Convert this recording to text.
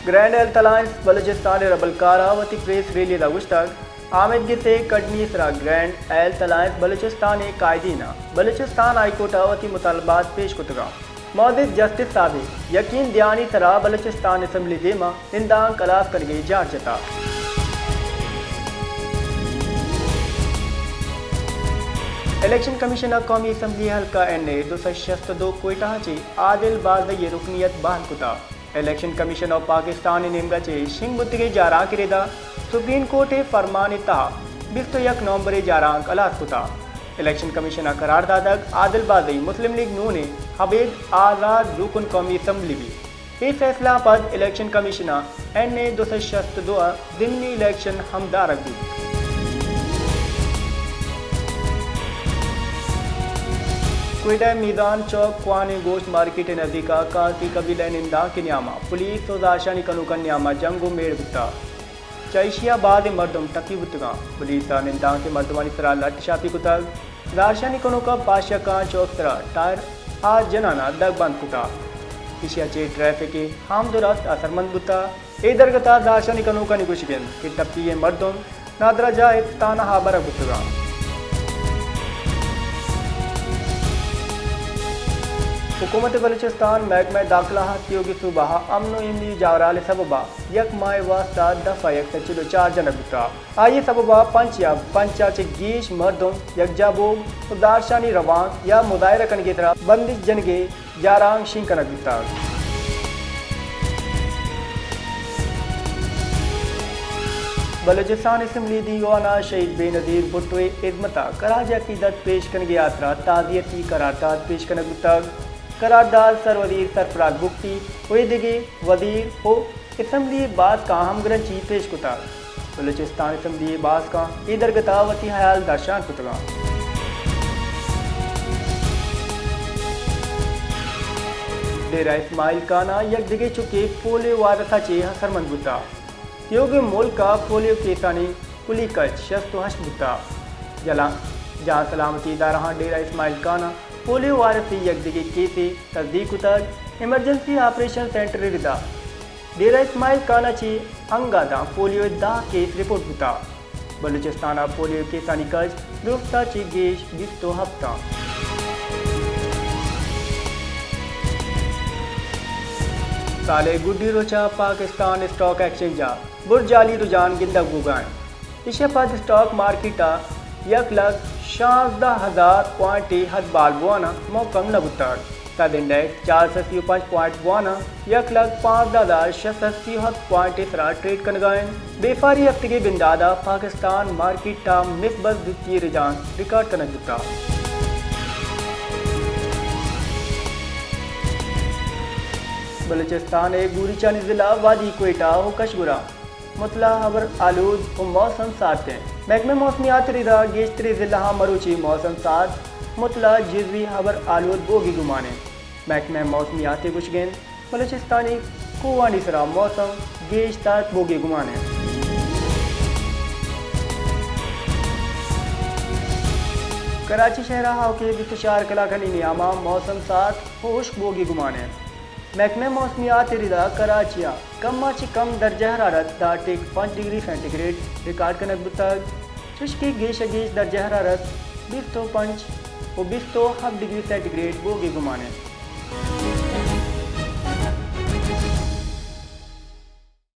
grand health alliance Balochistan रबलकारावती press rally गुश्तक आमदगी से कटनी सरा ग्रैंड हेल्थ अलायंस बलूचिस्तान कायदीना बलूचिस्तान हाईकोर्ट वती मुतालबात पेश कुतगा मौजूद जस्टिस साबिक यकीन दयानी सरा बलूचिस्तान असम्बली देमा निंदांग कलास करगे जार जता इलेक्शन कमीशन कौमी असम्बली हल्का NA 262 कोयटा चे आदिल बाज ये रुकनीत बहाल कुता इलेक्शन कमीशन ऑफ पाकिस्तान नेमगा चे शिंग बुत्तिगे जारा किरेदा सुप्रीम कोर्ट फरमान ता 21 नवंबर जारा अलास कुता इलेक्शन कमीशन करारदादक आदिल बाजी मुस्लिम लीग नू ने हबीब आज़ाद रुकन कौमी असम्बली भी ये फैसला पद इलेक्शन कमीशन NA 262 जिमनी इलेक्शन हमदार भी कोयटा मीदान चौक क्वान गोश्त मार्केट नज़दीका कासी कबीला निंदा के न्यामा पुलिस तो दाशानी कनु का न्यामा जंगो मेड़ बुता चैशिया बाद मर्दम टकी बुतगा पुलिस निंदा के मर्दवानी सरा लट शापी कुतग दाशानी कनु का पाशिया का चौक सरा टायर आज जनाना दग बंद कुटा किशिया चे ट्रैफिक के हम दुरास्त असरमंद बुता ए दरगता दाशानी कनु का निगुशिगन कि टप्पी मर्दम नादरा जाए ताना हाबर बुतगा हुकूमत बलूचिस्तान महकमा दाखिला की सुबह अमन इमनी जावराल सबबा यक माह वास्ता दफा 104 जनक बुता आइए सबबा पंचा चे गीश मर्दों यकजाबोग उदारशानी रवान या मुदायरा कन की तरह बंदिश जनगे जारांग शिंग कनक बुता बलूचिस्तान असम्बली दीवाना शहीद बेनज़ीर भुट्टो इज़्मता कराज अकीदत पेश कन यात्रा ताज़ियती करारदाद पेश कनक बुता करारदाद सरवजीर सरफराज बुख्ती वेदिगे वजीर हो असम्बली बास का हम ग्रंची पेश कुता बलूचिस्तान असम्बली बास का इधर गतावती हयाल दर्शान कुतगा डेरा इस्माइल काना यक दिगे चुके पोलियो वारसा चे हसरमंद बुता योग्य मुल्क का पोलियो केसानी कुली कच शस्त हश बुता जला जहाँ सलामती दारहा डेरा इस्माइल काना पोलियो वायरस यकदिगे केसे तस्दीक उतर इमरजेंसी ऑपरेशन सेंटर रिदा डेरा इस्माइल काना ची अंगादा पोलियो दा केस रिपोर्ट बुता बलूचिस्तान पोलियो केसानी कच दुरुफ्ता ची गेश बिस्तो हफ्ता साले गुड्डी रोचा पाकिस्तान स्टॉक एक्सचेंजा बुरजाली रुझान गिंदक गुगाएं इशेफद स्टॉक मार्केटा 1,16,000 पॉइंट हद बालबुआना मौकम नबुतर तद इंडेक्स 485 पॉइंट बुआना 1,05,680 पॉइंट इसरा ट्रेड कनगायन बेफारी हफ्ते के बिंदादा पाकिस्तान मार्केट टा मिसबत वित्तीय रुझान रिकॉर्ड कनक बुता बलूचिस्तान एक गुरीचानी जिला वादी कोयटा हो कशगुरा मुतला हबर आलूद व मौसम साथ हैं महकमे मौसमियात रिदा गेश्तरी जिला मरूची मौसम साथ मुतला जिजवी हबर आलूद बोगी गुमाने महकमे मौसमियात गुशगेन बलूचिस्तानी कुवानी सरा मौसम गेश्तात बोगी गुमाने कराची शहरा हाव के बितुशार कलाखनी नियामा मौसम साथ होश बोगी गुमाने महकमे मौसमियात रिदा कराचिया कम ची कम दर्जा हरारत 5 डिग्री सेंटीग्रेड रिकॉर्ड कनक बुतग शुष्की गेश दर्जा हरारत 20 डिग्री सेंटीग्रेड बोगी गुमाने